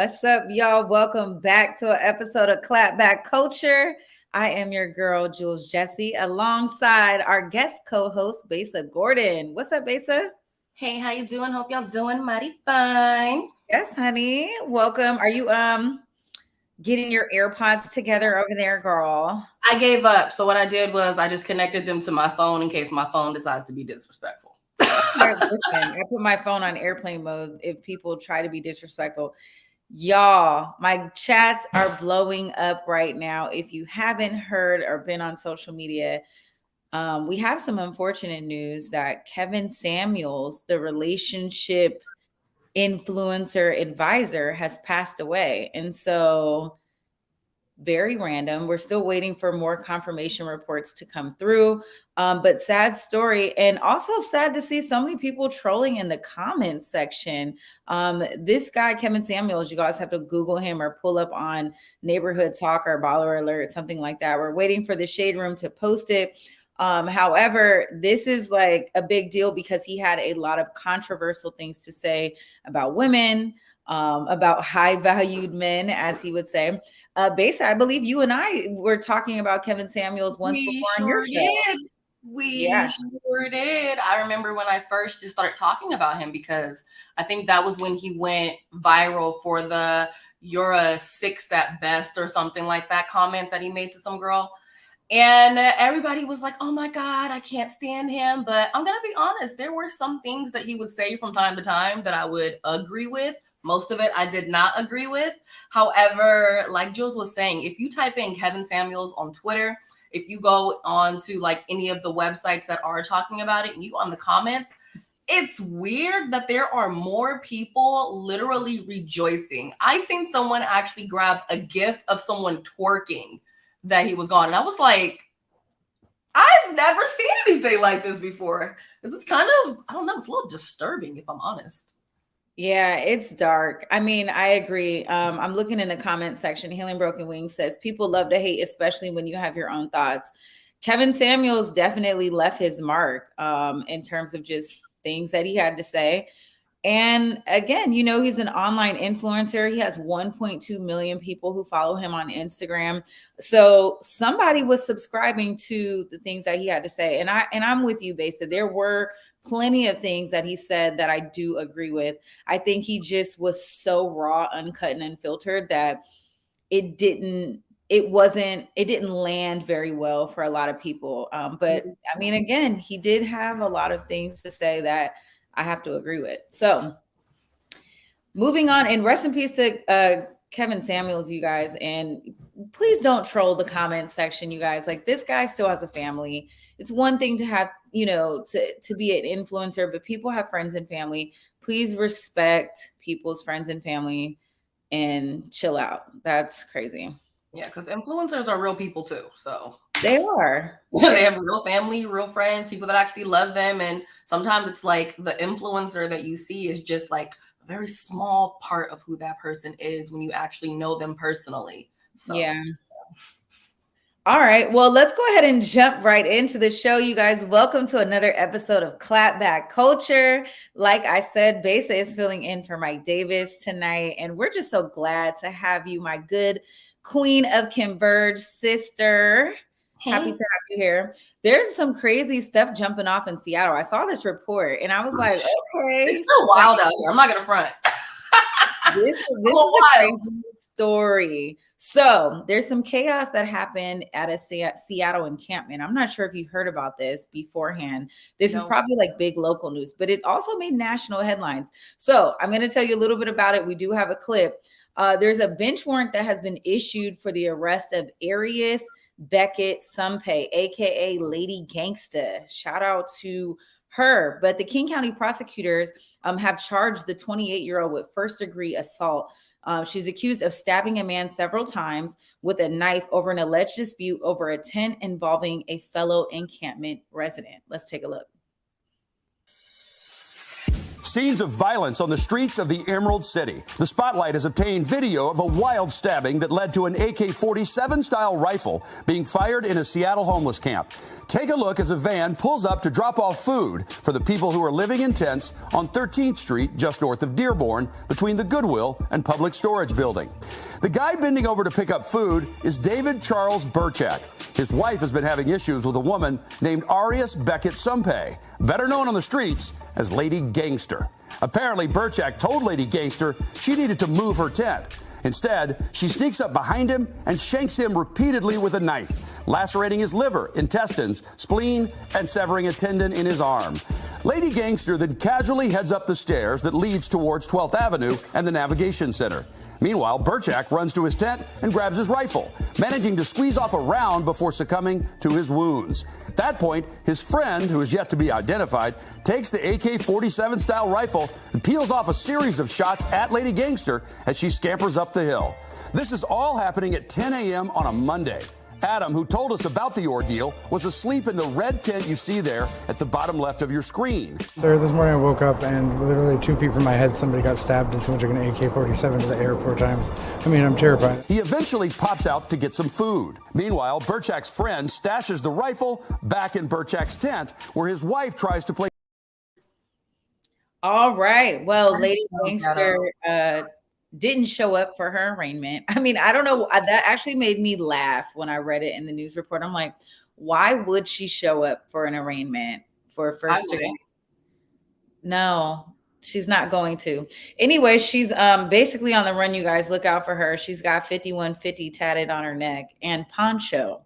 What's up, y'all? Welcome back to an episode of Clapback Culture. I am your girl, Jules Jessie, alongside our guest co-host, Besa Gordon. What's up, Besa? Hey, how you doing? Hope y'all doing mighty fine. Yes, honey. Welcome. Are you getting your AirPods together over there, girl? I gave up. So what I did was I just connected them to my phone in case my phone decides to be disrespectful. Listen, I put my phone on airplane mode if people try to be disrespectful. Y'all, my chats are blowing up right now. If you haven't heard or been on social media, we have some unfortunate news that Kevin Samuels, the relationship influencer advisor, has passed away. And so very random. We're still waiting for more confirmation reports to come through. But sad story, and also sad to see so many people trolling in the comments section. This guy, Kevin Samuels, you guys have to Google him or pull up on Neighborhood Talk or Baller Alert, something like that. We're waiting for the Shade Room to post it. However, this is like a big deal because he had a lot of controversial things to say about women, about high valued men, as he would say. Besa, I believe you and I were talking about Kevin Samuels once before on your show. We sure did. I remember when I first just started talking about him because I think that was when he went viral for the "you're a 6 at best" or something like that comment that he made to some girl. And everybody was like, oh my God, I can't stand him. But I'm going to be honest, there were some things that he would say from time to time that I would agree with. Most of it I did not agree with. However, like Jules was saying, if you type in Kevin Samuels on Twitter, if you go on to like any of the websites that are talking about it and you go on the comments, it's weird that there are more people literally rejoicing. I seen someone actually grab a GIF of someone twerking that he was gone. And I was like, I've never seen anything like this before. This is kind of, I don't know, it's a little disturbing if I'm honest. Yeah, it's dark. I mean, I agree. I'm looking in the comment section. Healing Broken Wings says people love to hate, especially when you have your own thoughts. Kevin Samuels definitely left his mark in terms of just things that he had to say. And again, you know, he's an online influencer. He has 1.2 million people who follow him on Instagram. So somebody was subscribing to the things that he had to say. And I'm with you, Besa. There were plenty of things that he said that I do agree with. I think he just was so raw, uncut, and unfiltered that it didn't land very well for a lot of people. But I mean, again, he did have a lot of things to say that I have to agree with. So moving on, and rest in peace to Kevin Samuels, you guys. And please don't troll the comment section, you guys. Like, this guy still has a family. It's one thing to have, you know, to be an influencer, but people have friends and family. Please respect people's friends and family and chill out. That's crazy. Yeah, because influencers are real people too. So they are. They have real family, real friends, people that actually love them. And sometimes it's like the influencer that you see is just like a very small part of who that person is when you actually know them personally. So yeah. All right. Well, let's go ahead and jump right into the show, you guys. Welcome to another episode of Clapback Culture. Like I said, Besa is filling in for Mike Davis tonight, and we're just so glad to have you, my good queen of Converge sister. Hey. Happy to have you here. There's some crazy stuff jumping off in Seattle. I saw this report, and I was like, okay. It's so wild out here. I'm not going to front. This is a crazy story. So there's some chaos that happened at a Seattle encampment. I'm not sure if you heard about this beforehand. This is probably like big local news, but it also made national headlines. So I'm going to tell you a little bit about it. We do have a clip. There's a bench warrant that has been issued for the arrest of Arius Beckett Sumpay, aka Lady Gangsta. Shout out to her. But the King County prosecutors have charged the 28-year-old with first-degree assault. She's accused of stabbing a man several times with a knife over an alleged dispute over a tent involving a fellow encampment resident. Let's take a look. Scenes of violence on the streets of the Emerald City. The Spotlight has obtained video of a wild stabbing that led to an AK-47 style rifle being fired in a Seattle homeless camp. Take a look as a van pulls up to drop off food for the people who are living in tents on 13th Street, just north of Dearborn, between the Goodwill and Public Storage building. The guy bending over to pick up food is David Charles Burchak. His wife has been having issues with a woman named Arias Beckett Sumpay, better known on the streets as Lady Gangster. Apparently, Burchak told Lady Gangster she needed to move her tent. Instead, she sneaks up behind him and shanks him repeatedly with a knife, lacerating his liver, intestines, spleen, and severing a tendon in his arm. Lady Gangster then casually heads up the stairs that leads towards 12th Avenue and the Navigation Center. Meanwhile, Burchak runs to his tent and grabs his rifle, managing to squeeze off a round before succumbing to his wounds. At that point, his friend, who is yet to be identified, takes the AK-47 style rifle and peels off a series of shots at Lady Gangster as she scampers up the hill. This is all happening at 10 a.m. on a Monday. Adam, who told us about the ordeal, was asleep in the red tent you see there at the bottom left of your screen. Sir, this morning I woke up and literally 2 feet from my head somebody got stabbed and someone took an AK-47 to the air 4 times. I mean, I'm terrified. He eventually pops out to get some food. Meanwhile, Burchak's friend stashes the rifle back in Burchak's tent, where his wife tries to play. All right. Well, Lady Gangster didn't show up for her arraignment. I mean, I don't know. That actually made me laugh when I read it in the news report. I'm like, why would she show up for an arraignment for a first degree? No, she's not going to. Anyway, she's basically on the run, you guys. Look out for her. She's got 5150 tatted on her neck and poncho.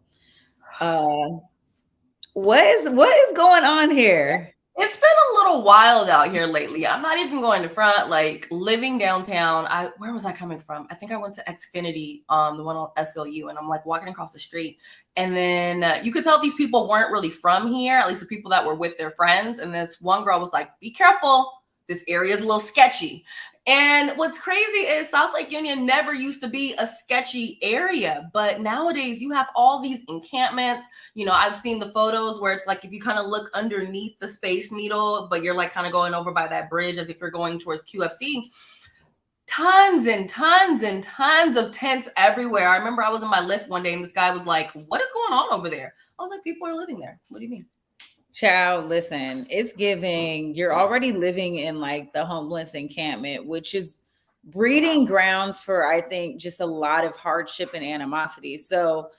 What is going on here? It's been a little wild out here lately. I'm not even going to front. Like, living downtown, where was I coming from? I think I went to Xfinity, the one on SLU, and I'm like walking across the street. And then you could tell these people weren't really from here, at least the people that were with their friends. And this one girl was like, be careful. This area is a little sketchy. And what's crazy is South Lake Union never used to be a sketchy area, but nowadays you have all these encampments. You know, I've seen the photos where it's like if you kind of look underneath the Space Needle, but you're like kind of going over by that bridge as if you're going towards QFC. Tons and tons and tons of tents everywhere. I remember I was in my Lyft one day and this guy was like, what is going on over there? I was like, people are living there. What do you mean? Child, listen, it's giving, you're already living in like the homeless encampment, which is breeding grounds for, I think, just a lot of hardship and animosity. So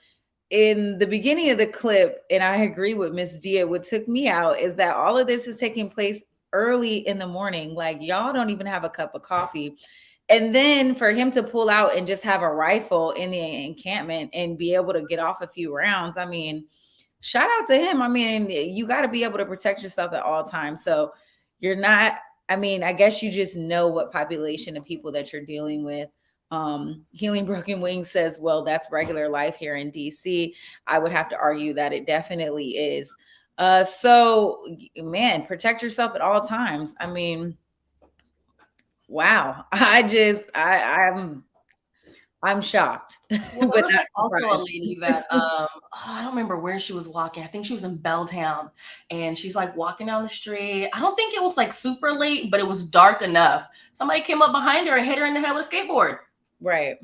in the beginning of the clip, and I agree with Miss Dia, what took me out is that all of this is taking place early in the morning. Like, y'all don't even have a cup of coffee. And then for him to pull out and just have a rifle in the encampment and be able to get off a few rounds, I mean, shout out to him. I mean, you got to be able to protect yourself at all times. So you're not, I mean, I guess you just know what population of people that you're dealing with. Healing Broken Wings says, well, that's regular life here in DC. I would have to argue that it definitely is. So man, protect yourself at all times. I mean, wow. I'm shocked. Well, but that's also a lady that I don't remember where she was walking. I think she was in Belltown, and she's like walking down the street. I don't think it was like super late, but it was dark enough. Somebody came up behind her and hit her in the head with a skateboard. Right.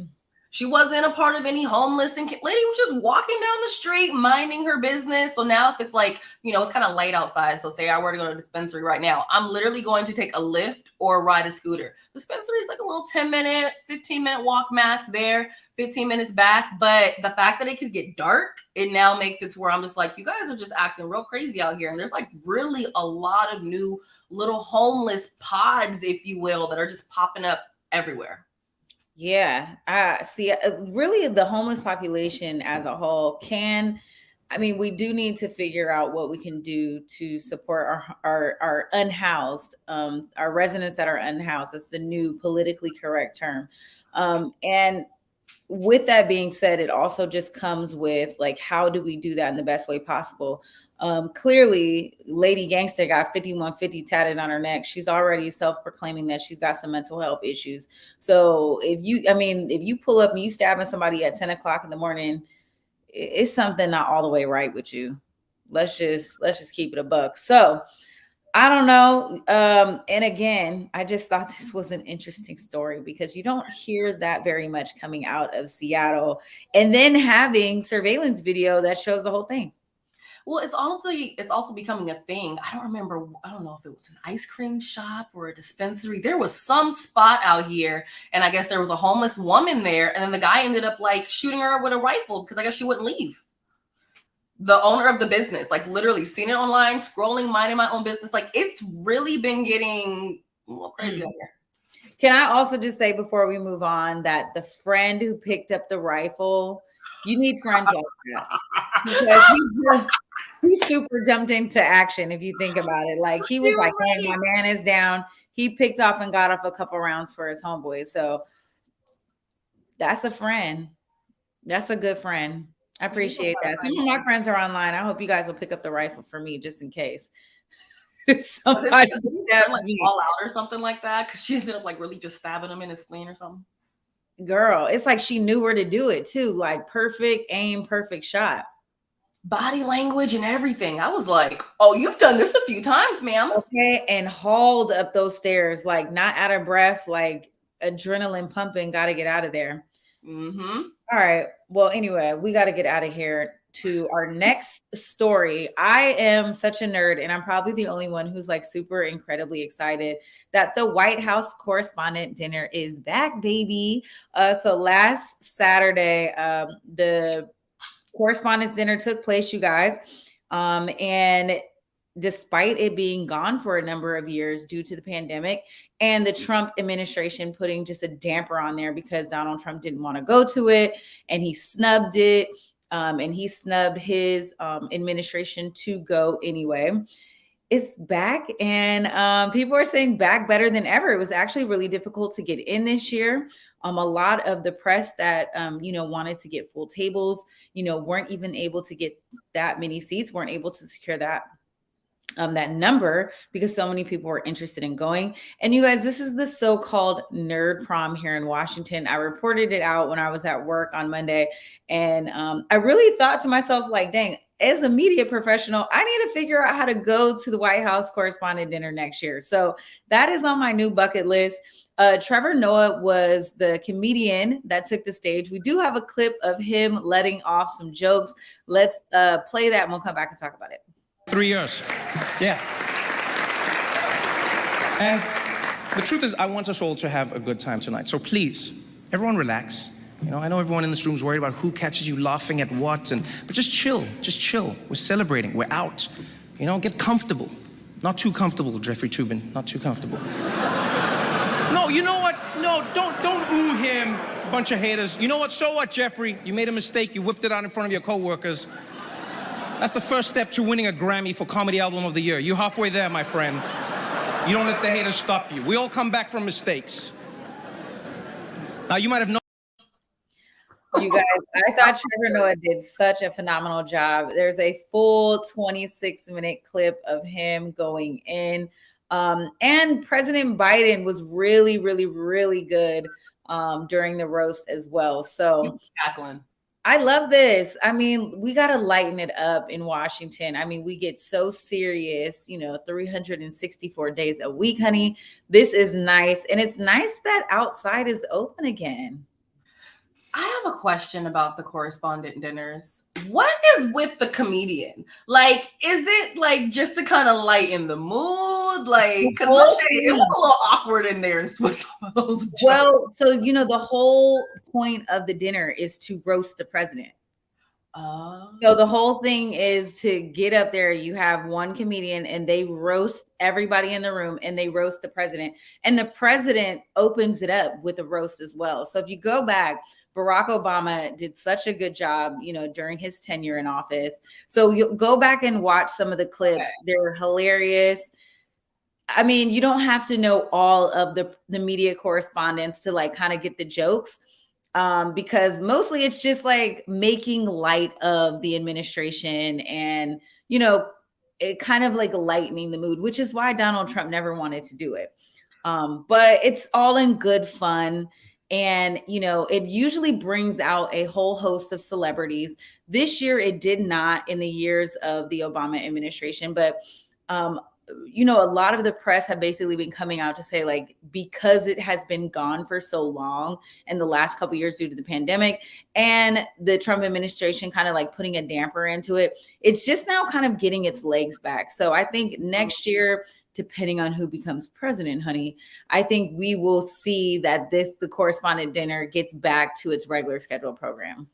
She wasn't a part of any homeless, and lady was just walking down the street, minding her business. So now if it's like, you know, it's kind of late outside. So say I were to go to the dispensary right now, I'm literally going to take a Lyft or ride a scooter. The dispensary is like a little 10-minute, 15-minute walk max there, 15 minutes back. But the fact that it could get dark, it now makes it to where I'm just like, you guys are just acting real crazy out here. And there's like really a lot of new little homeless pods, if you will, that are just popping up everywhere. Yeah, see, really the homeless population as a whole we do need to figure out what we can do to support our unhoused, our residents that are unhoused. That's the new politically correct term. And with that being said, it also just comes with like, how do we do that in the best way possible? Clearly, Lady Gangster got 5150 tatted on her neck. She's already self-proclaiming that she's got some mental health issues. So if you pull up and you stabbing somebody at 10 o'clock in the morning, it's something not all the way right with you. Let's just keep it a buck. So I don't know. And again, I just thought this was an interesting story because you don't hear that very much coming out of Seattle, and then having surveillance video that shows the whole thing. Well, it's also becoming a thing. I don't know if it was an ice cream shop or a dispensary. There was some spot out here, and I guess there was a homeless woman there, and then the guy ended up like shooting her with a rifle because I guess she wouldn't leave. The owner of the business, like literally seen it online, scrolling, minding my own business. Like it's really been getting a little crazy out here. Can I also just say before we move on that the friend who picked up the rifle, you need friends like that. Because he super jumped into action if you think about it. Like he was like, hey, my man is down. He picked off and got off a couple rounds for his homeboy. So that's a friend. That's a good friend. I appreciate that. Some of my friends are online. I hope you guys will pick up the rifle for me just in case. Somebody like fall out or something like that because she ended up like really just stabbing him in his spleen or something. Girl, it's like she knew where to do it too. Like perfect aim, perfect shot. Body language and everything. I was like, oh, you've done this a few times, ma'am. Okay, and hauled up those stairs, like not out of breath, like adrenaline pumping, got to get out of there. Mm-hmm. All right. Well, anyway, we got to get out of here to our next story. I am such a nerd, and I'm probably the only one who's like super incredibly excited that the White House Correspondent Dinner is back, baby. So last Saturday, the Correspondence Dinner took place, you guys. And despite it being gone for a number of years due to the pandemic and the Trump administration putting just a damper on there because Donald Trump didn't want to go to it and he snubbed it. And he snubbed his administration to go anyway. It's back, and people are saying back better than ever. It was actually really difficult to get in this year. A lot of the press that wanted to get full tables, weren't even able to get that many seats, weren't able to secure that number because so many people were interested in going. And you guys, this is the so-called nerd prom here in Washington. I reported it out when I was at work on Monday, and I really thought to myself, like, dang, as a media professional, I need to figure out how to go to the White House Correspondent Dinner next year. So that is on my new bucket list. Trevor Noah was the comedian that took the stage. We do have a clip of him letting off some jokes. Let's play that and we'll come back and talk about it. 3 years. Yeah. And the truth is, I want us all to have a good time tonight. So please, everyone relax. I know everyone in this room is worried about who catches you laughing at what, but just chill. Just chill. We're celebrating. We're out. Get comfortable. Not too comfortable, Jeffrey Toobin. Not too comfortable. No, you know what? No, don't ooh him, bunch of haters. You know what? So what, Jeffrey? You made a mistake. You whipped it out in front of your coworkers. That's the first step to winning a Grammy for Comedy Album of the Year. You're halfway there, my friend. You don't let the haters stop you. We all come back from mistakes. Now, you might have known. You guys, I thought Trevor Noah did such a phenomenal job. There's a full 26-minute clip of him going in. And President Biden was really, really, really good during the roast as well. So tackling. I love this. I mean, we got to lighten it up in Washington. I mean, we get so serious, 364 days a week, honey. This is nice. And it's nice that outside is open again. I have a question about the correspondent dinners. What is with the comedian? Like, is it like just to kind of lighten the mood? Like, because it was a little awkward in there and with some of those jokes. Well, so, the whole point of the dinner is to roast the president. So the whole thing is to get up there. You have one comedian and they roast everybody in the room and they roast the president. And the president opens it up with a roast as well. So if you go back, Barack Obama did such a good job, during his tenure in office. So you go back and watch some of the clips. Okay. They're hilarious. I mean, you don't have to know all of the media correspondents to like kind of get the jokes. Because mostly it's just like making light of the administration and, it kind of like lightening the mood, which is why Donald Trump never wanted to do it. But it's all in good fun. And, it usually brings out a whole host of celebrities. This year, it did not in the years of the Obama administration, but you know, a lot of the press have basically been coming out to say, like, because it has been gone for so long in the last couple of years due to the pandemic and the Trump administration kind of like putting a damper into it, it's just now kind of getting its legs back. So I think next year, depending on who becomes president, honey, I think we will see that the correspondent dinner gets back to its regular scheduled program.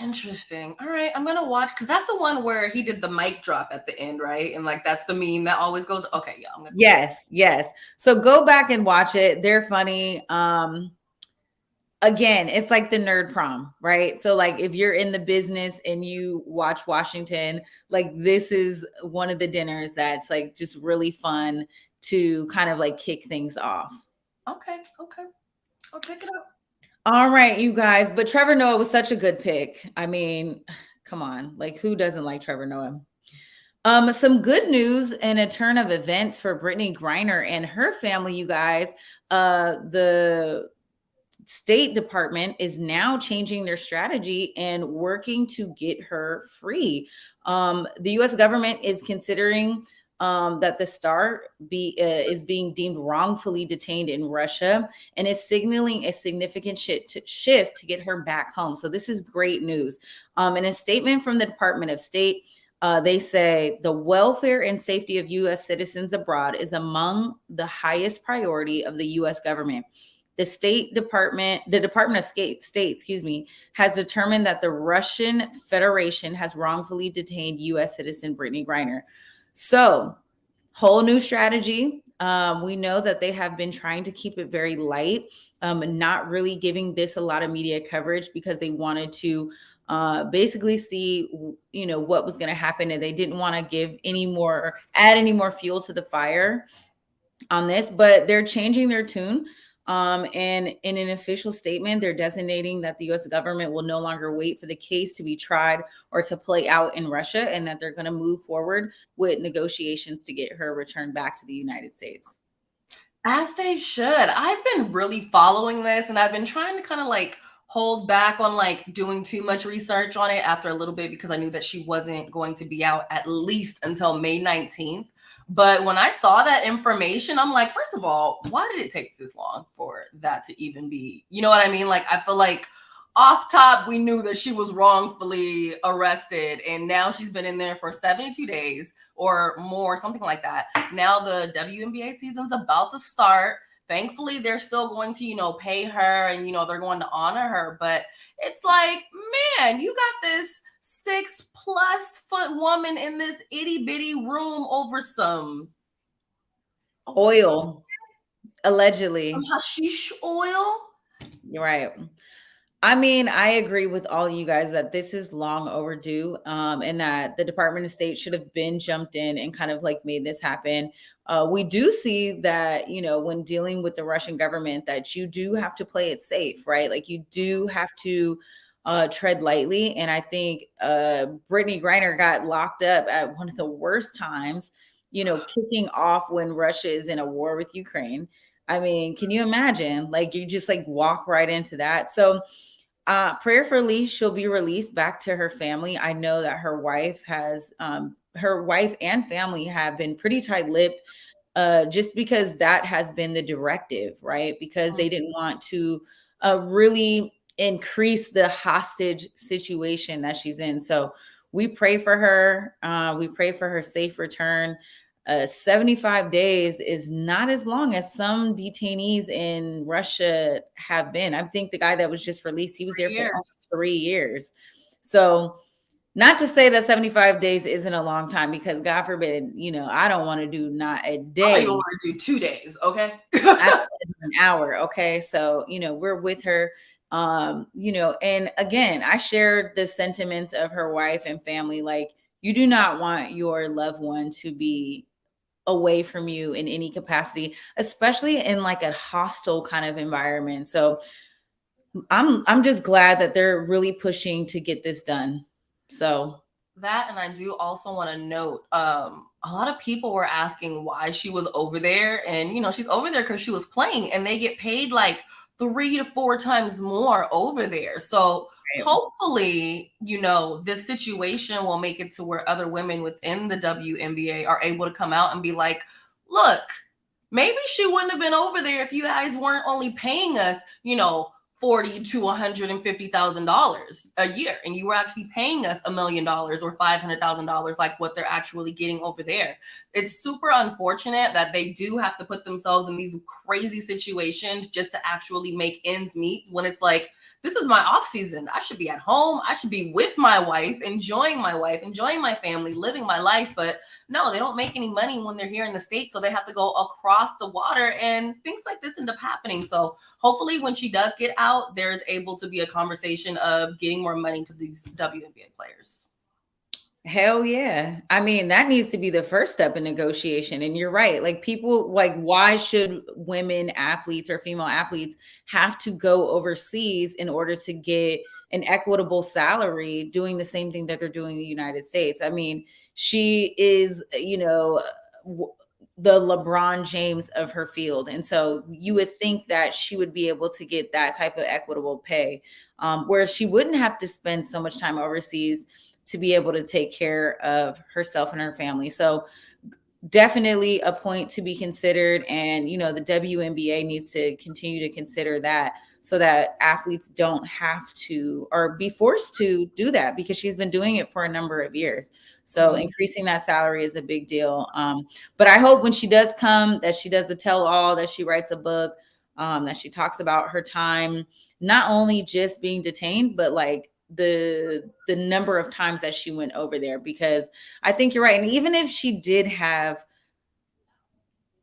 Interesting. All right, I'm gonna watch, because that's the one where he did the mic drop at the end, right? And like that's the meme that always goes. Okay, yeah, I'm gonna. Yes. So go back and watch it. They're funny. Again, it's like the nerd prom, right? So like if you're in the business and you watch Washington, like this is one of the dinners that's like just really fun to kind of like kick things off. Okay, I'll pick it up. All right, you guys. But Trevor Noah was such a good pick. I mean, come on. Like, who doesn't like Trevor Noah? Some good news and a turn of events for Brittney Griner and her family, you guys. The State Department is now changing their strategy and working to get her free. The U.S. government is considering that the star is being deemed wrongfully detained in Russia and is signaling a significant shift to get her back home. So this is great news. In a statement from the Department of State, they say the welfare and safety of U.S. citizens abroad is among the highest priority of the U.S. government. The Department of State, has determined that the Russian Federation has wrongfully detained U.S. citizen Brittney Griner. So, whole new strategy. We know that they have been trying to keep it very light, not really giving this a lot of media coverage because they wanted to basically see, you know, what was going to happen, and they didn't want to add any more fuel to the fire on this. But they're changing their tune. And in an official statement, they're designating that the U.S. government will no longer wait for the case to be tried or to play out in Russia, and that they're going to move forward with negotiations to get her returned back to the United States. As they should. I've been really following this, and I've been trying to kind of like hold back on like doing too much research on it after a little bit, because I knew that she wasn't going to be out at least until May 19th. But when I saw that information, I'm like, first of all, why did it take this long for that to even be, you know what I mean? Like, I feel like off top, we knew that she was wrongfully arrested, and now she's been in there for 72 days or more, something like that. Now the WNBA season's about to start. Thankfully, they're still going to, you know, pay her, and, you know, they're going to honor her. But it's like, man, you got this 6+ foot woman in this itty bitty room over some oil, allegedly. Some hashish oil. You're right. I mean, I agree with all you guys that this is long overdue, and that the Department of State should have been jumped in and kind of like made this happen. We do see that, you know, when dealing with the Russian government, that you do have to play it safe, right? Like you do have to tread lightly. And I think Brittney Griner got locked up at one of the worst times, you know, kicking off when Russia is in a war with Ukraine. I mean, can you imagine? Like you just like walk right into that. So prayerfully, she'll be released back to her family. I know that her wife and family have been pretty tight-lipped just because that has been the directive, right? Because they didn't want to really increase the hostage situation that she's in. So we pray for her. We pray for her safe return. 75 days is not as long as some detainees in Russia have been. I think the guy that was just released, he was there for almost 3 years. So not to say that 75 days isn't a long time, because God forbid, you know, I don't want to do not a day. You want to do 2 days, okay? An hour, okay? So, you know, we're with her. You know, and again, I shared the sentiments of her wife and family. Like, you do not want your loved one to be away from you in any capacity, especially in like a hostile kind of environment. So I'm just glad that they're really pushing to get this done. So that, and I do also want to note, a lot of people were asking why she was over there, and you know, she's over there because she was playing, and they get paid like 3 to 4 times more over there. So hopefully, this situation will make it to where other women within the WNBA are able to come out and be like, look, maybe she wouldn't have been over there if you guys weren't only paying us, $40,000 to $150,000 a year, and you were actually paying us $1 million or $500,000, like what they're actually getting over there. It's super unfortunate that they do have to put themselves in these crazy situations just to actually make ends meet, when it's like, this is my off season. I should be at home. I should be with my wife, enjoying my family, living my life. But no, they don't make any money when they're here in the States. So they have to go across the water, and things like this end up happening. So hopefully when she does get out, there is able to be a conversation of getting more money to these WNBA players. Hell yeah. I mean, that needs to be the first step in negotiation. And you're right. Like, people, like, why should women athletes or female athletes have to go overseas in order to get an equitable salary doing the same thing that they're doing in the United States? I mean, she is, the LeBron James of her field. And so you would think that she would be able to get that type of equitable pay, where she wouldn't have to spend so much time overseas to be able to take care of herself and her family. So definitely a point to be considered. And, the WNBA needs to continue to consider that, so that athletes don't have to or be forced to do that, because she's been doing it for a number of years. So increasing that salary is a big deal. But I hope when she does come, that she does the tell all, that she writes a book, that she talks about her time, not only just being detained, but like the number of times that she went over there, because I think you're right. And even if she did have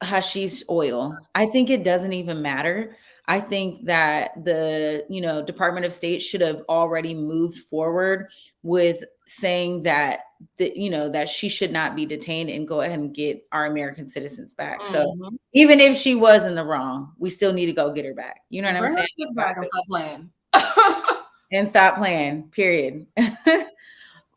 hashish oil, I think it doesn't even matter. I think that the Department of State should have already moved forward with saying that that she should not be detained, and go ahead and get our American citizens back. So even if she was in the wrong, we still need to go get her back. You know what I'm saying? Get back and stop playing. And stop playing, period.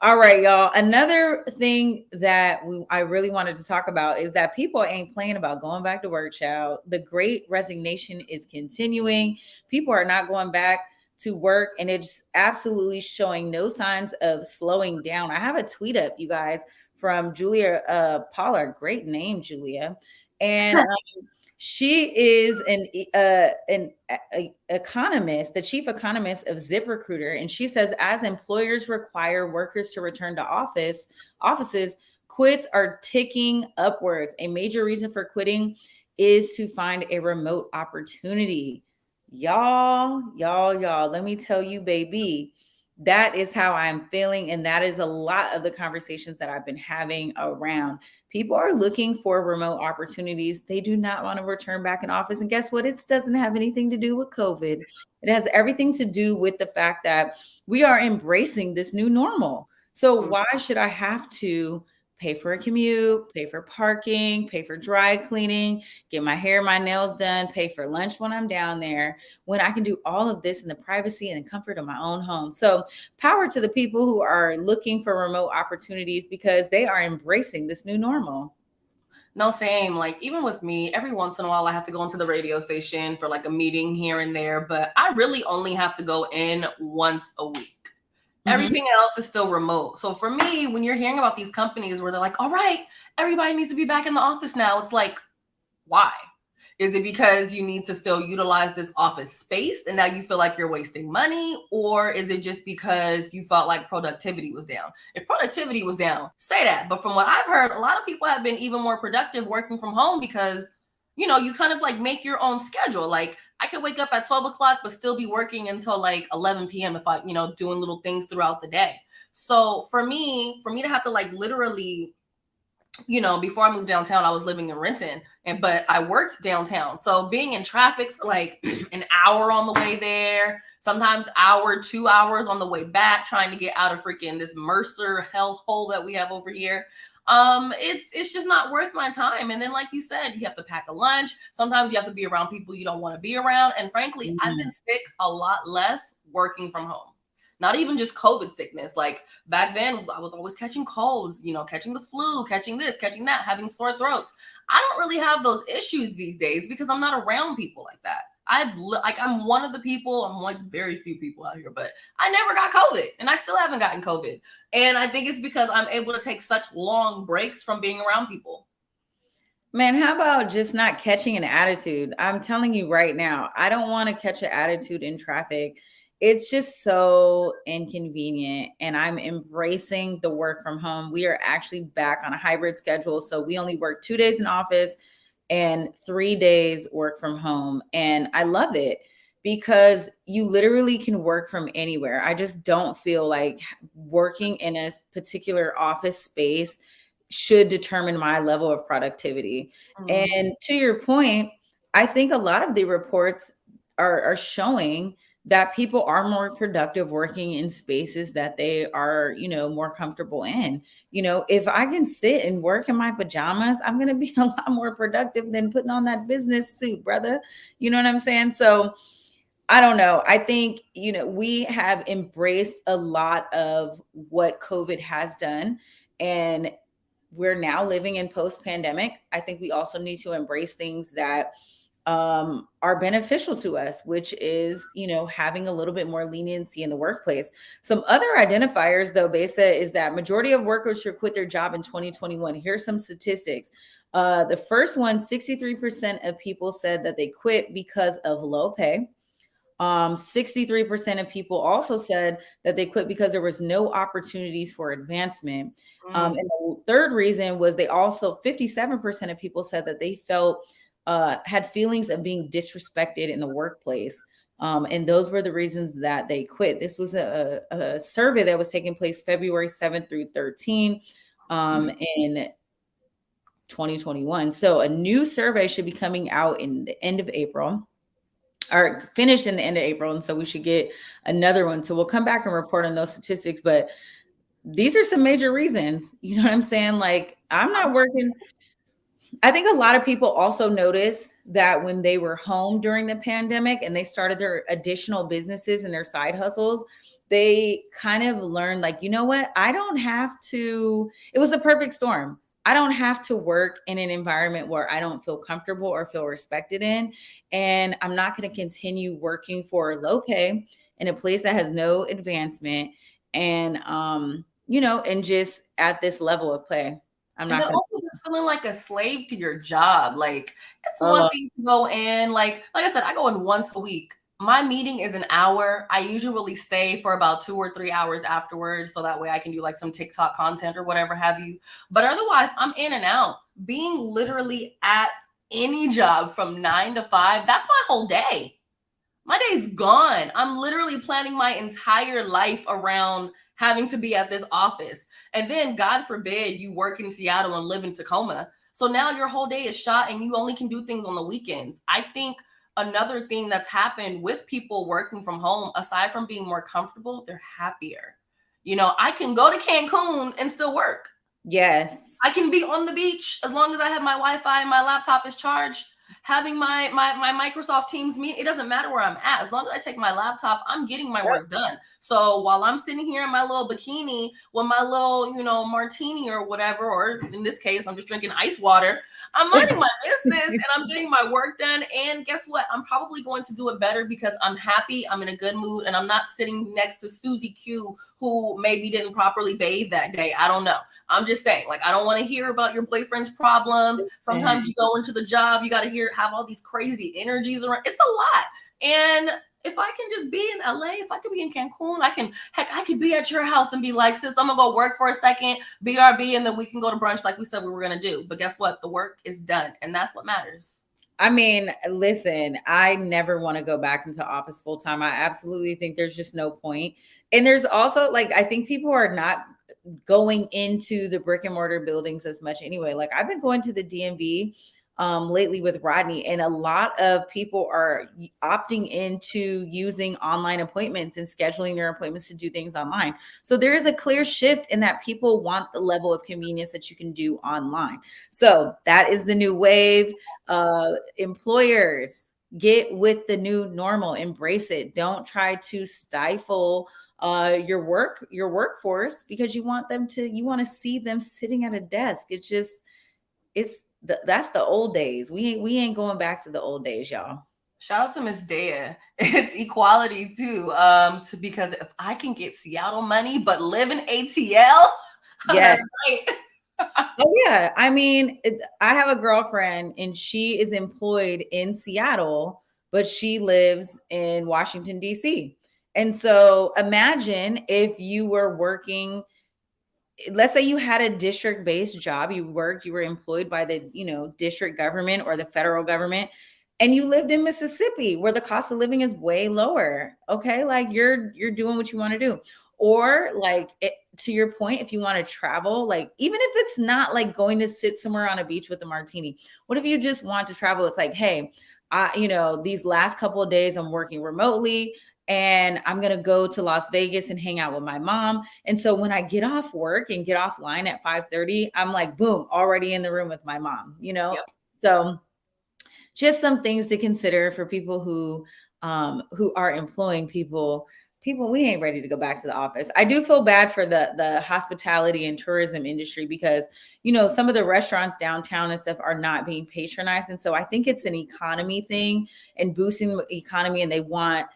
All right, y'all. Another thing that I really wanted to talk about is that people ain't playing about going back to work, child. The great resignation is continuing. People are not going back to work, and it's absolutely showing no signs of slowing down. I have a tweet up, you guys, from Julia Pollard. Great name, Julia. And she is an economist, the chief economist of ZipRecruiter. And she says, as employers require workers to return to offices, quits are ticking upwards. A major reason for quitting is to find a remote opportunity. Y'all, let me tell you, baby, that is how I'm feeling. And that is a lot of the conversations that I've been having around. People are looking for remote opportunities. They do not want to return back in office. And guess what? It doesn't have anything to do with COVID. It has everything to do with the fact that we are embracing this new normal. So why should I have to pay for a commute, pay for parking, pay for dry cleaning, get my hair, my nails done, pay for lunch when I'm down there, when I can do all of this in the privacy and the comfort of my own home? So power to the people who are looking for remote opportunities, because they are embracing this new normal. No, same. Like, even with me, every once in a while, I have to go into the radio station for like a meeting here and there, but I really only have to go in once a week. Everything else is still remote. So for me, when you're hearing about these companies where they're like, all right, everybody needs to be back in the office now, it's like, why? Is it because you need to still utilize this office space and now you feel like you're wasting money? Or is it just because you felt like productivity was down? If productivity was down, say that. But from what I've heard, a lot of people have been even more productive working from home, because you kind of like make your own schedule. Like, I could wake up at 12 o'clock, but still be working until like 11 p.m. if I, doing little things throughout the day. So for me to have to like literally, before I moved downtown, I was living in Renton, but I worked downtown. So being in traffic for like an hour on the way there, sometimes 2 hours on the way back, trying to get out of freaking this Mercer hellhole that we have over here. It's just not worth my time. And then, like you said, you have to pack a lunch. Sometimes you have to be around people you don't want to be around. And frankly, I've been sick a lot less working from home. Not even just COVID sickness. Like, back then, I was always catching colds, catching the flu, catching this, catching that, having sore throats. I don't really have those issues these days because I'm not around people like that. I'm one of the people, I'm like very few people out here, but I never got COVID and I still haven't gotten COVID. And I think it's because I'm able to take such long breaks from being around people. Man, how about just not catching an attitude? I'm telling you right now, I don't want to catch an attitude in traffic. It's just so inconvenient. And I'm embracing the work from home. We are actually back on a hybrid schedule. So we only work 2 days in office and 3 days work from home. And I love it because you literally can work from anywhere. I just don't feel like working in a particular office space should determine my level of productivity. Mhm. And to your point, I think a lot of the reports are showing that people are more productive working in spaces that they are, more comfortable in. If I can sit and work in my pajamas, I'm going to be a lot more productive than putting on that business suit, brother. You know what I'm saying? So I don't know. I think, we have embraced a lot of what COVID has done. And we're now living in post-pandemic. I think we also need to embrace things that are beneficial to us, which is, having a little bit more leniency in the workplace. Some other identifiers, though, Besa, is that majority of workers should quit their job in 2021. Here's some statistics. The first one, 63% of people said that they quit because of low pay. 63% of people also said that they quit because there was no opportunities for advancement. And the third reason was 57% of people said that they felt had feelings of being disrespected in the workplace. And those were the reasons that they quit. This was a survey that was taking place February 7th through 13 in 2021. So a new survey should be coming out in the end of April, or finished in the end of April. And so we should get another one. So we'll come back and report on those statistics. But these are some major reasons. You know what I'm saying? Like, I'm not working. I think a lot of people also noticed that when they were home during the pandemic and they started their additional businesses and their side hustles, they kind of learned, like, you know what? I don't have to. It was a perfect storm. I don't have to work in an environment where I don't feel comfortable or feel respected in. And I'm not going to continue working for low pay in a place that has no advancement and, and just at this level of play. I'm And not then going also just feeling like a slave to your job. Like, it's one to. thing to go in, like I said, I go in once a week. My meeting is an hour. I usually stay for about 2 or 3 hours afterwards. So that way I can do like some TikTok content or whatever have you. But otherwise, I'm in and out. Being literally at any job from 9 to 5, that's my whole day. My day's gone. I'm literally planning my entire life around having to be at this office. And then, God forbid, you work in Seattle and live in Tacoma. So now your whole day is shot and you only can do things on the weekends. I think another thing that's happened with people working from home, aside from being more comfortable, they're happier. I can go to Cancun and still work. Yes. I can be on the beach as long as I have my Wi-Fi and my laptop is charged. Having my Microsoft Teams meet, it doesn't matter where I'm at. As long as I take my laptop, I'm getting my work done. So while I'm sitting here in my little bikini with my little, martini or whatever, or in this case, I'm just drinking ice water, I'm minding my business and I'm getting my work done. And guess what? I'm probably going to do it better because I'm happy, I'm in a good mood, and I'm not sitting next to Susie Q, who maybe didn't properly bathe that day. I don't know. I'm just saying, like, I don't want to hear about your boyfriend's problems. Sometimes you go into the job, you got to have all these crazy energies around. It's a lot. And if I can just be in LA, if I could be in Cancun, I could be at your house and be like, sis, I'm gonna go work for a second, BRB, and then we can go to brunch like we said we were gonna do. But guess what? The work is done, and that's what matters. I mean, listen, I never want to go back into office full time. I absolutely think there's just no point. And there's also, like, I think people are not going into the brick and mortar buildings as much anyway. Like, I've been going to the DMV lately with Rodney, and a lot of people are opting into using online appointments and scheduling their appointments to do things online. So there is a clear shift in that people want the level of convenience that you can do online. So that is the new wave. Employers, get with the new normal, embrace it. Don't try to stifle your workforce because you want to see them sitting at a desk. That's the old days. We ain't going back to the old days, y'all. Shout out to Miss Dea. It's equality too. Because if I can get Seattle money but live in ATL, yes. That's right. Oh yeah. I mean, I have a girlfriend and she is employed in Seattle, but she lives in Washington, D.C. And so imagine if you were working, let's say you had a district-based job, you were employed by the, district government or the federal government, and you lived in Mississippi where the cost of living is way lower. Okay. Like you're doing what you want to do. Or like to your point, if you want to travel, like even if it's not like going to sit somewhere on a beach with a martini, what if you just want to travel? It's like, hey, these last couple of days I'm working remotely and I'm going to go to Las Vegas and hang out with my mom. And so when I get off work and get offline at 5:30, I'm like, boom, already in the room with my mom, Yep. So just some things to consider for people who are employing people, we ain't ready to go back to the office. I do feel bad for the hospitality and tourism industry because, some of the restaurants downtown and stuff are not being patronized. And so I think it's an economy thing and boosting the economy. And they want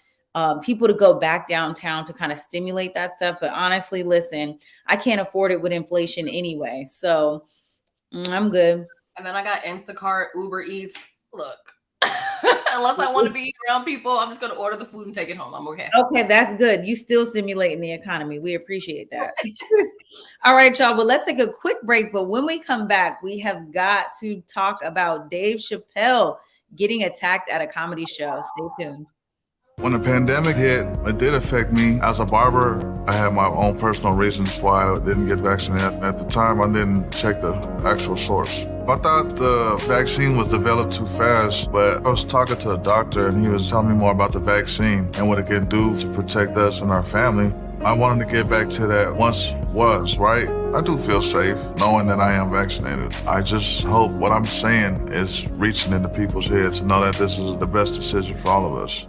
people to go back downtown to kind of stimulate that stuff. But honestly, listen, I can't afford it with inflation anyway. So I'm good. And then I got Instacart, Uber Eats. Look, unless I want to be around people, I'm just going to order the food and take it home. I'm okay. Okay, that's good. You still stimulating the economy. We appreciate that. All right, y'all. Well, let's take a quick break. But when we come back, we have got to talk about Dave Chappelle getting attacked at a comedy show. Stay tuned. When the pandemic hit, it did affect me. As a barber, I had my own personal reasons why I didn't get vaccinated. At the time, I didn't check the actual source. I thought the vaccine was developed too fast, but I was talking to a doctor and he was telling me more about the vaccine and what it can do to protect us and our family. I wanted to get back to that once was, right? I do feel safe knowing that I am vaccinated. I just hope what I'm saying is reaching into people's heads to know that this is the best decision for all of us.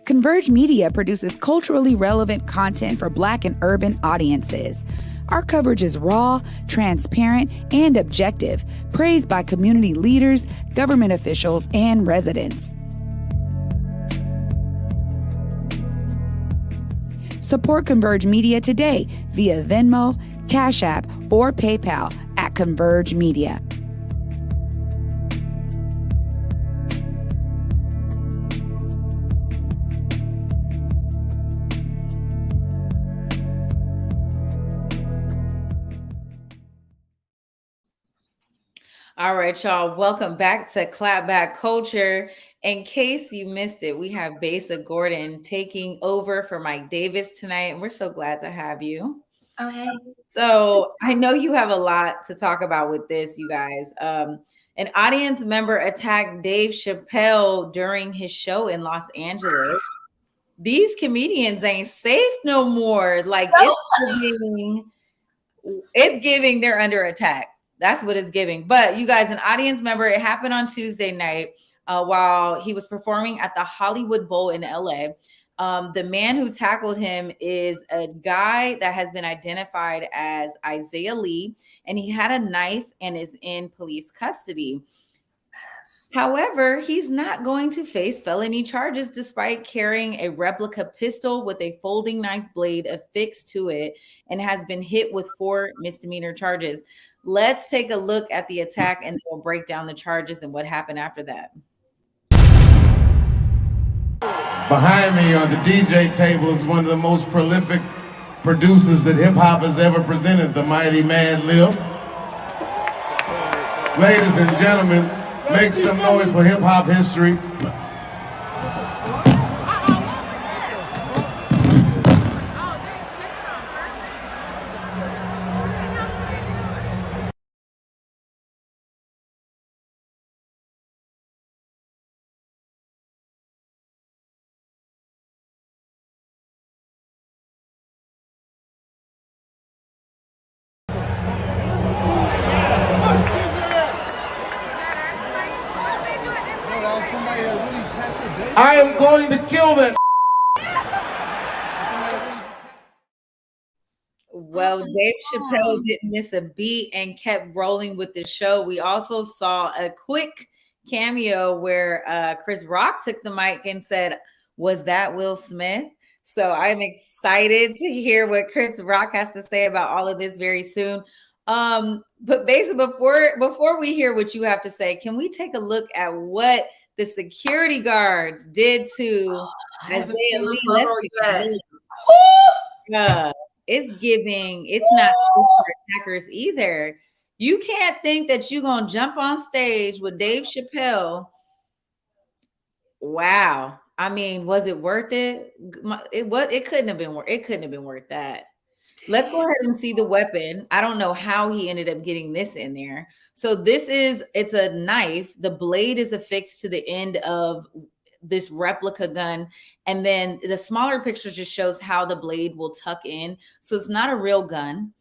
Converge Media produces culturally relevant content for Black and urban audiences. Our coverage is raw, transparent, and objective, praised by community leaders, government officials, and residents. Support Converge Media today via Venmo, Cash App, or PayPal at Converge Media. All right, y'all. Welcome back to Clapback Culture. In case you missed it, we have Besa Gordon taking over for Mike Davis tonight, and we're so glad to have you. Okay. So I know you have a lot to talk about with this, you guys. An audience member attacked Dave Chappelle during his show in Los Angeles. These comedians ain't safe no more. Like it's giving they're under attack. That's what it's giving. But you guys, an audience member, it happened on Tuesday night while he was performing at the Hollywood Bowl in LA. The man who tackled him is a guy that has been identified as Isaiah Lee, and he had a knife and is in police custody. However, he's not going to face felony charges despite carrying a replica pistol with a folding knife blade affixed to it and has been hit with 4 misdemeanor charges. Let's take a look at the attack and we'll break down the charges and what happened after that. Behind me on the DJ table is one of the most prolific producers that hip hop has ever presented, the mighty Mad Lib. Ladies and gentlemen, make some noise for hip hop history. am going to kill that. Well, Dave Chappelle didn't miss a beat and kept rolling with the show. We also saw a quick cameo where Chris Rock took the mic and said, "Was that Will Smith?" So I'm excited to hear what Chris Rock has to say about all of this very soon. But basically, before we hear what you have to say, can we take a look at what the security guards did to Isaiah Lee? It's giving, it's not attackers either. You can't think that you're gonna jump on stage with Dave Chappelle. Wow. I mean, was it worth it? It couldn't have been worth that. Let's go ahead and see the weapon. I don't know how he ended up getting this in there. So it's a knife. The blade is affixed to the end of this replica gun. And then the smaller picture just shows how the blade will tuck in. So it's not a real gun.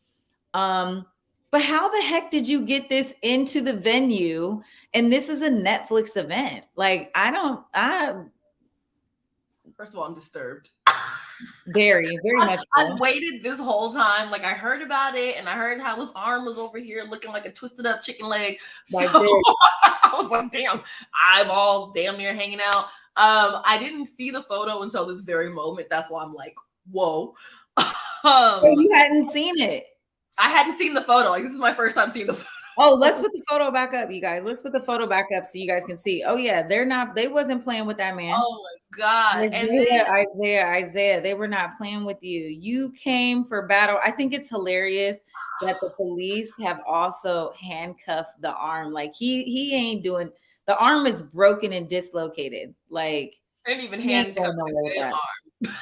But how the heck did you get this into the venue? And this is a Netflix event. Like, First of all, I'm disturbed. Very much so. I waited this whole time. Like, I heard about it and I heard how his arm was over here looking like a twisted up chicken leg. So I was like, damn, eyeballs damn near hanging out. I didn't see the photo until this very moment. That's why I'm like, whoa. You hadn't seen it. I hadn't seen the photo. Like, this is my first time seeing the photo. Oh, let's put the photo back up, you guys. Let's put the photo back up so you guys can see. Oh yeah, they wasn't playing with that man. Oh my God. Isaiah, they were not playing with you. You came for battle. I think it's hilarious that the police have also handcuffed the arm. Like he ain't doing, the arm is broken and dislocated. Like, they didn't even handcuff the arm.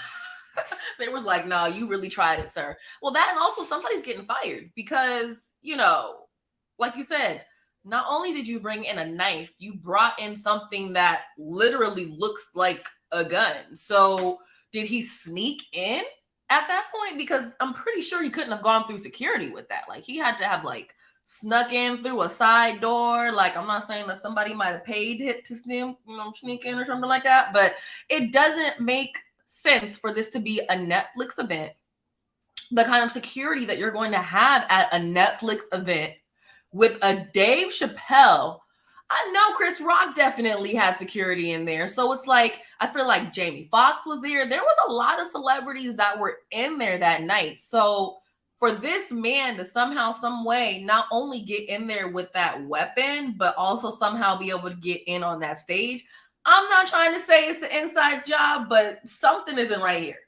They was like, no, you really tried it, sir. Well, that, and also somebody's getting fired because, you know, like you said, not only did you bring in a knife, you brought in something that literally looks like a gun. So did he sneak in at that point? Because I'm pretty sure he couldn't have gone through security with that. Like, he had to have like snuck in through a side door. Like, I'm not saying that somebody might have paid it to sneak in or something like that, but it doesn't make sense for this to be a Netflix event. The kind of security that you're going to have at a Netflix event with a Dave Chappelle. I know Chris Rock definitely had security in there. So it's like, I feel like Jamie Foxx was there. There was a lot of celebrities that were in there that night. So for this man to somehow, some way, not only get in there with that weapon, but also somehow be able to get in on that stage, I'm not trying to say it's an inside job, but something isn't right here.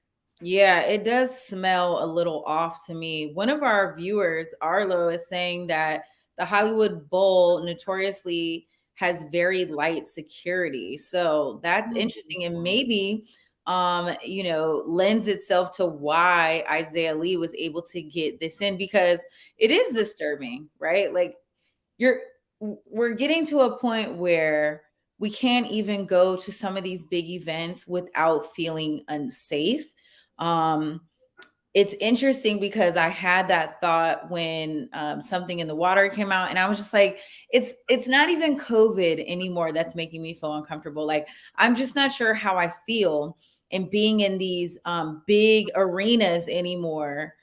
Yeah, it does smell a little off to me. One of our viewers, Arlo, is saying that the Hollywood Bowl notoriously has very light security. So that's interesting. And maybe, lends itself to why Isaiah Lee was able to get this in, because it is disturbing, right? Like, we're getting to a point where we can't even go to some of these big events without feeling unsafe. It's interesting because I had that thought when Something in the Water came out, and I was just like, it's not even COVID anymore that's making me feel uncomfortable. Like, I'm just not sure how I feel in being in these big arenas anymore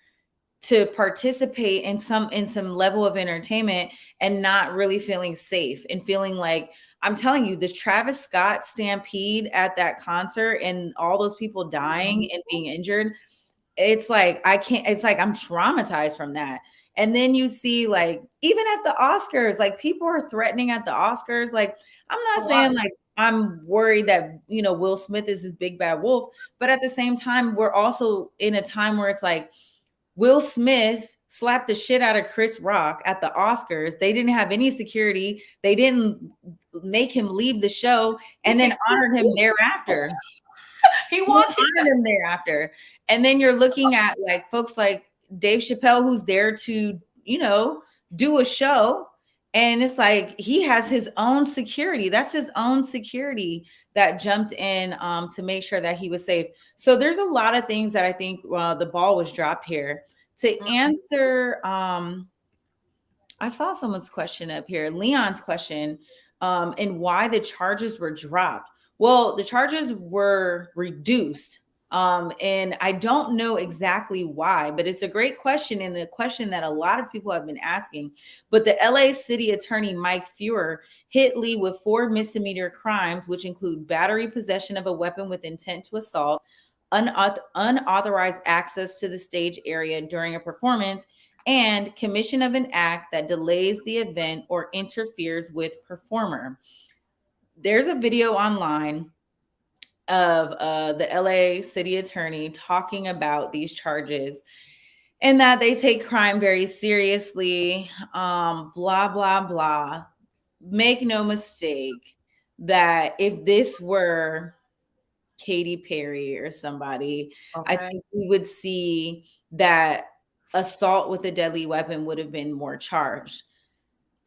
to participate in some level of entertainment and not really feeling safe and feeling like, I'm telling you, this Travis Scott stampede at that concert and all those people dying and being injured, it's like, I'm traumatized from that. And then you see, like, even at the Oscars, like, people are threatening at the Oscars. Like, I'm not saying like I'm worried that, Will Smith is this big bad wolf, but at the same time, we're also in a time where it's like, Will Smith slapped the shit out of Chris Rock at the Oscars. They didn't have any security. They didn't make him leave the show, and then honored him thereafter. He honored him thereafter. And then you're looking at like folks like Dave Chappelle, who's there to, do a show. And it's like, he has his own security. That's his own security that jumped in to make sure that he was safe. So there's a lot of things that I think the ball was dropped here. To answer, I saw someone's question up here, Leon's question, and why the charges were dropped. Well, the charges were reduced. And I don't know exactly why, but it's a great question and a question that a lot of people have been asking. But the LA City Attorney Mike Feuer hit Lee with 4 misdemeanor crimes, which include battery, possession of a weapon with intent to assault, unauthorized access to the stage area during a performance, and commission of an act that delays the event or interferes with performer. There's a video online of the LA city attorney talking about these charges and that they take crime very seriously, blah, blah, blah. Make no mistake that if this were Katy Perry or somebody, I think we would see that assault with a deadly weapon would have been more charged.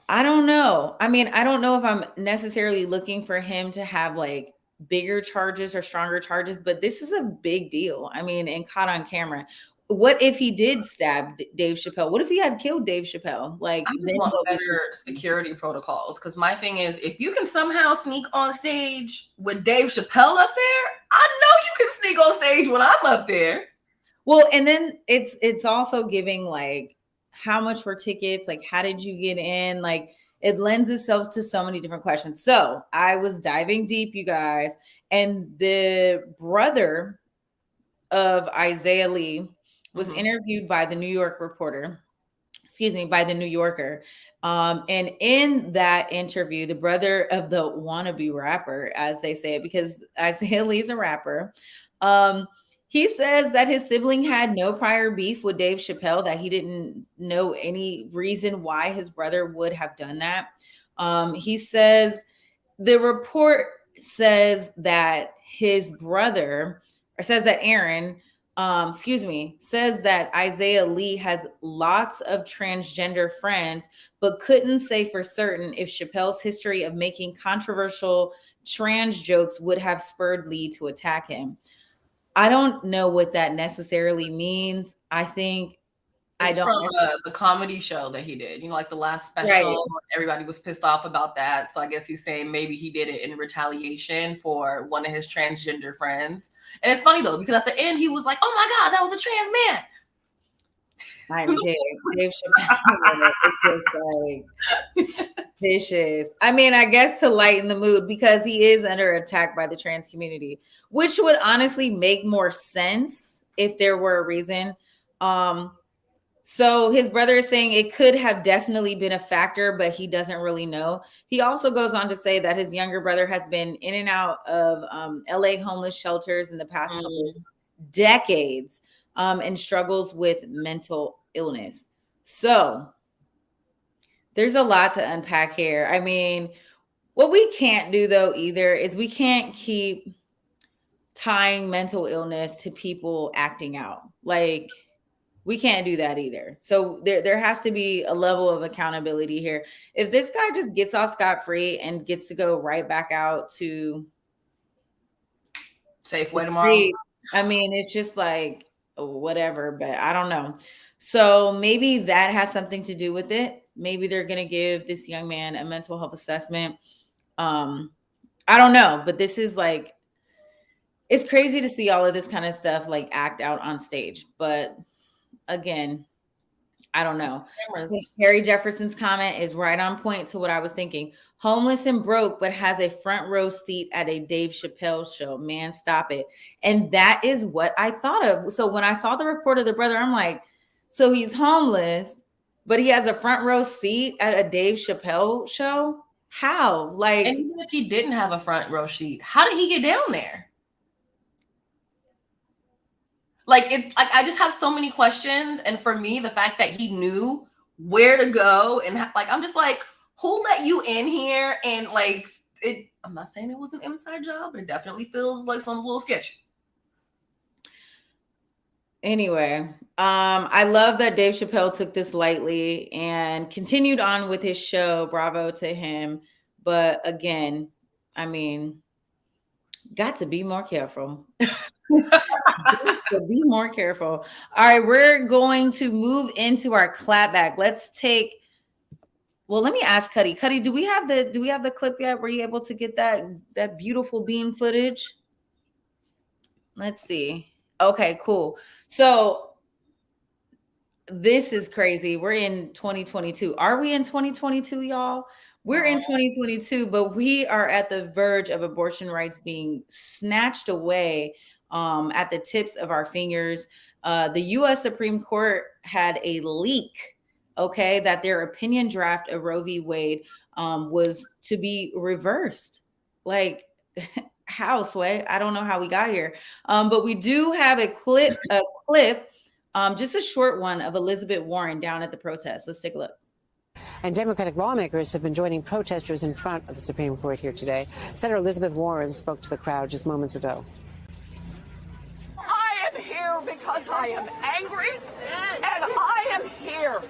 I don't know. I mean, I don't know if I'm necessarily looking for him to have like bigger charges or stronger charges, but this is a big deal. I mean, and caught on camera. What if he did stab Dave Chappelle? What if he had killed Dave Chappelle? Like, I just want better security protocols, because my thing is, if you can somehow sneak on stage with Dave Chappelle up there, I know you can sneak on stage when I'm up there. Well, and then it's also giving like, how much were tickets? Like, how did you get in? Like, it lends itself to so many different questions. So I was diving deep, you guys, and the brother of Isaiah Lee was interviewed by the New Yorker. And in that interview, the brother of the wannabe rapper, as they say it, because Isaiah Lee's a rapper, he says that his sibling had no prior beef with Dave Chappelle, that he didn't know any reason why his brother would have done that. He says the report says that his brother, or says that Aaron, says that Isaiah Lee has lots of transgender friends, but couldn't say for certain if Chappelle's history of making controversial trans jokes would have spurred Lee to attack him. I don't know what that necessarily means. I think it's from the comedy show that he did, you know, like the last special. Right. Everybody was pissed off about that. So I guess he's saying maybe he did it in retaliation for one of his transgender friends. And it's funny though, because at the end he was like, "Oh my God, that was a trans man." I'm Dave Chappelle. It's just like vicious. I mean, I guess to lighten the mood, because he is under attack by the trans community, which would honestly make more sense if there were a reason. So his brother is saying it could have definitely been a factor, but he doesn't really know. He also goes on to say that his younger brother has been in and out of LA homeless shelters in the past couple decades, and struggles with mental illness. So there's a lot to unpack here. I mean, what we can't do though either is we can't keep tying mental illness to people acting out. Like, we can't do that either. So there has to be a level of accountability here. If this guy just gets off scot-free and gets to go right back out to Safeway tomorrow, I mean, it's just like whatever, but I don't know. So maybe that has something to do with it. Maybe they're going to give this young man a mental health assessment. I don't know, but this is like, it's crazy to see all of this kind of stuff like act out on stage. But again, I don't know. Harry Jefferson's comment is right on point to what I was thinking. Homeless and broke, but has a front row seat at a Dave Chappelle show. Man, stop it. And that is what I thought of. So when I saw the report of the brother, I'm like, so he's homeless, but he has a front row seat at a Dave Chappelle show? How? Like, and even if he didn't have a front row seat, how did he get down there? Like, I just have so many questions. And for me, the fact that he knew where to go, and like, I'm just like, who let you in here? And like, I'm not saying it was an inside job, but it definitely feels like some little sketchy. Anyway, I love that Dave Chappelle took this lightly and continued on with his show. Bravo to him. But again, I mean, got to be more careful. Be more careful. All right, we're going to move into our clapback. Let's take Well, let me ask Cuddy. Cuddy, do we have the clip yet? Were you able to get that beautiful beam footage? Let's see. Okay, cool. So this is crazy. We're in 2022. Are we in 2022, y'all? We're in 2022, but we are at the verge of abortion rights being snatched away at the tips of our fingers. The U.S. Supreme Court had a leak, okay, that their opinion draft of Roe v. Wade was to be reversed. Like, how, Sway? I don't know how we got here, but we do have a clip, just a short one of Elizabeth Warren down at the protest. Let's take a look. And Democratic lawmakers have been joining protesters in front of the Supreme Court here today. Senator Elizabeth Warren spoke to the crowd just moments ago. I am here because I am angry, and I am here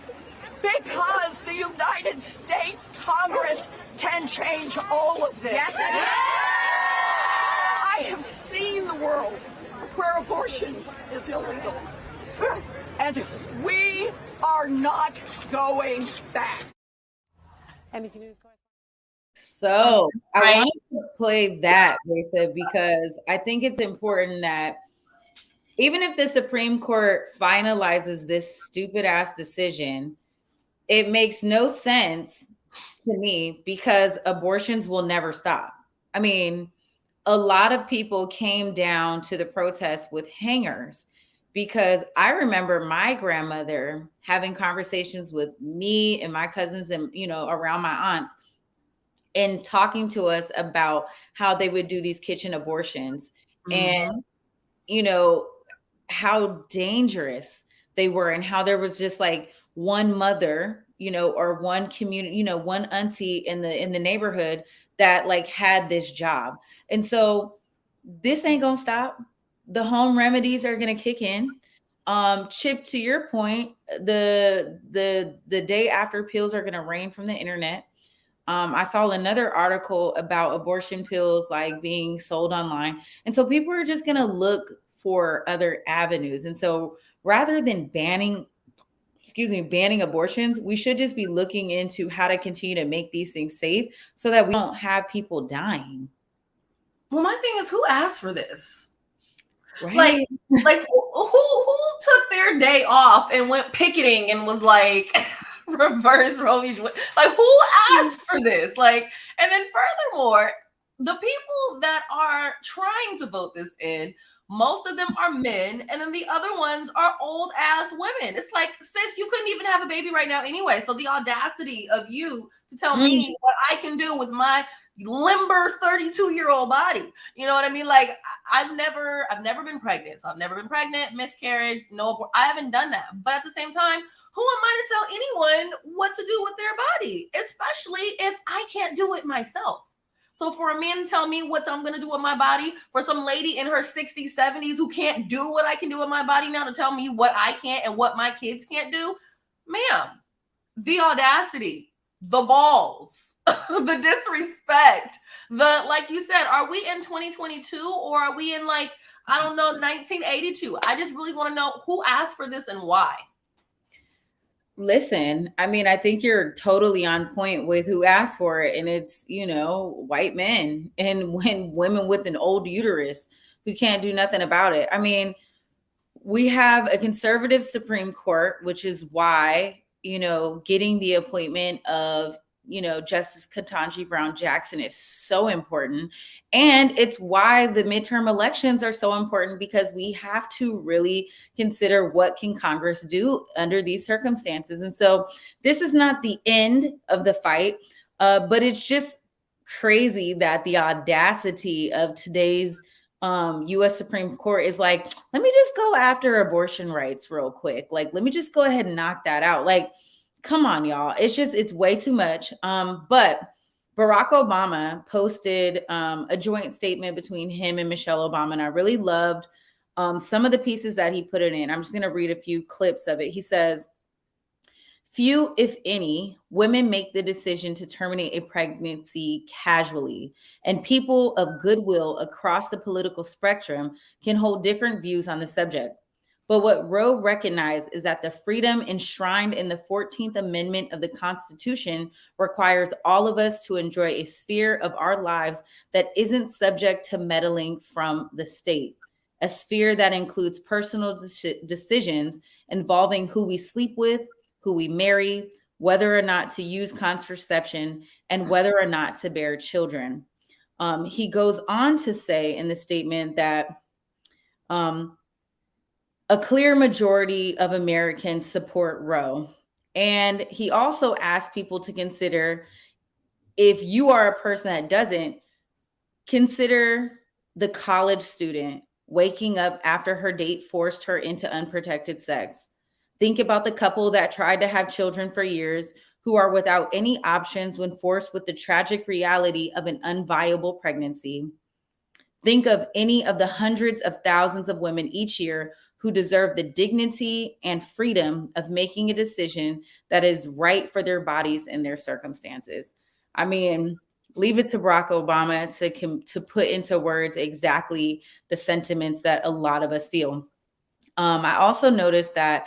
because the United States Congress can change all of this. Yes. I have seen the world where abortion is illegal, and we are not going back. NBC News. So I wanted to play that, Besa, because I think it's important that even if the Supreme Court finalizes this stupid ass decision, it makes no sense to me because abortions will never stop. I mean, a lot of people came down to the protest with hangers because I remember my grandmother having conversations with me and my cousins and, around my aunts and talking to us about how they would do these kitchen abortions and, how dangerous they were and how there was just like one mother, or one community, one auntie in the neighborhood that like had this job. And so this ain't gonna stop. The home remedies are gonna kick in. Chip, to your point, the day after pills are gonna rain from the internet. I saw another article about abortion pills like being sold online. And so people are just gonna look for other avenues. And so rather than banning abortions, we should just be looking into how to continue to make these things safe so that we don't have people dying. Well, my thing is, who asked for this? Right? Like who took their day off and went picketing and was like, reverse Roe v. Wade? Like, who asked for this? Like, and then furthermore, the people that are trying to vote this in, most of them are men, and then the other ones are old ass women. It's like, sis, you couldn't even have a baby right now anyway. So the audacity of you to tell me what I can do with my limber 32-year-old body. You know what I mean? Like, I've never been pregnant. So I've never been pregnant, miscarriage, no, I haven't done that. But at the same time, who am I to tell anyone what to do with their body? Especially if I can't do it myself. So for a man to tell me what I'm going to do with my body, for some lady in her 60s, 70s who can't do what I can do with my body now to tell me what I can't and what my kids can't do, ma'am, the audacity, the balls, the disrespect, like you said, are we in 2022 or are we in 1982? I just really want to know who asked for this and why. Listen, I mean, I think you're totally on point with who asked for it. And it's, white men and when women with an old uterus who can't do nothing about it. I mean, we have a conservative Supreme Court, which is why, getting the appointment of, Justice Ketanji Brown Jackson is so important. And it's why the midterm elections are so important, because we have to really consider what can Congress do under these circumstances. And so this is not the end of the fight, but it's just crazy that the audacity of today's U.S. Supreme Court is like, let me just go after abortion rights real quick. Like, let me just go ahead and knock that out. Like, come on, y'all. It's way too much. But Barack Obama posted a joint statement between him and Michelle Obama. And I really loved some of the pieces that he put it in. I'm just going to read a few clips of it. He says, few, if any, women make the decision to terminate a pregnancy casually, and people of goodwill across the political spectrum can hold different views on the subject. But what Roe recognized is that the freedom enshrined in the 14th Amendment of the Constitution requires all of us to enjoy a sphere of our lives that isn't subject to meddling from the state, a sphere that includes personal decisions involving who we sleep with, who we marry, whether or not to use contraception, and whether or not to bear children. He goes on to say in the statement that a clear majority of Americans support Roe. And he also asked people to consider, if you are a person that doesn't, consider the college student waking up after her date forced her into unprotected sex. Think about the couple that tried to have children for years, who are without any options when forced with the tragic reality of an unviable pregnancy. Think of any of the hundreds of thousands of women each year who deserve the dignity and freedom of making a decision that is right for their bodies and their circumstances. I mean, leave it to Barack Obama to put into words exactly the sentiments that a lot of us feel. I also noticed that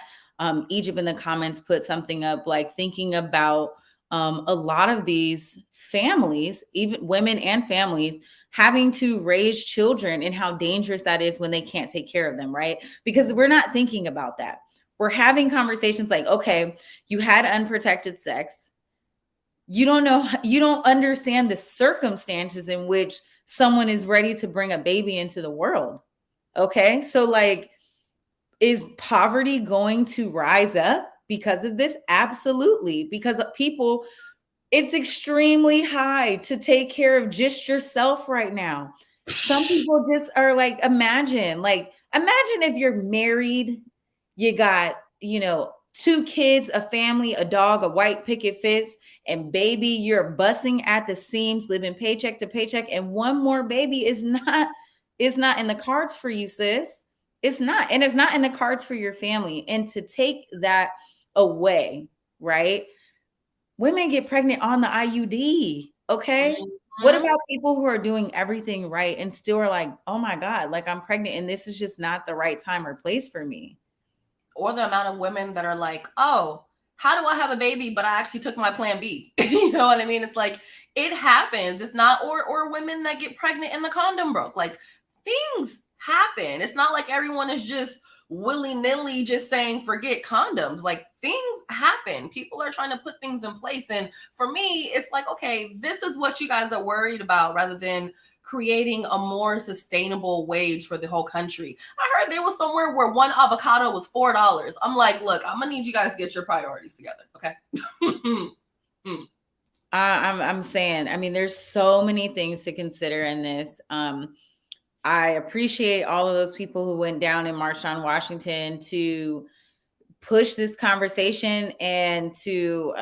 Egypt in the comments put something up, like thinking about a lot of these families, even women and families, having to raise children and how dangerous that is when they can't take care of them, right? Because we're not thinking about that. We're having conversations like, okay, you had unprotected sex. You don't understand the circumstances in which someone is ready to bring a baby into the world. Okay. So like, is poverty going to rise up because of this? Absolutely. Because people, it's extremely high to take care of just yourself right now. Some people just are like, imagine if you're married, you got, 2 kids, a family, a dog, a white picket fence, and baby, you're busting at the seams, living paycheck to paycheck, and one more baby is not in the cards for you, sis. It's not. And it's not in the cards for your family. And to take that away, right? Women get pregnant on the IUD. Okay. Mm-hmm. What about people who are doing everything right and still are like, oh my God, like I'm pregnant and this is just not the right time or place for me? Or the amount of women that are like, oh, how do I have a baby? But I actually took my plan B. You know what I mean? It's like, it happens. It's not, or women that get pregnant and the condom broke. Like, things happen. It's not like everyone is just willy-nilly just saying forget condoms. Like, things happen. People are trying to put things in place. And for me, it's like, okay, this is what you guys are worried about, rather than creating a more sustainable wage for the whole country. I heard there was somewhere where one avocado was $4. I'm like, look, I'm gonna need you guys to get your priorities together. Okay. I'm saying, I mean, there's so many things to consider in this. I appreciate all of those people who went down and marched on Washington to push this conversation and to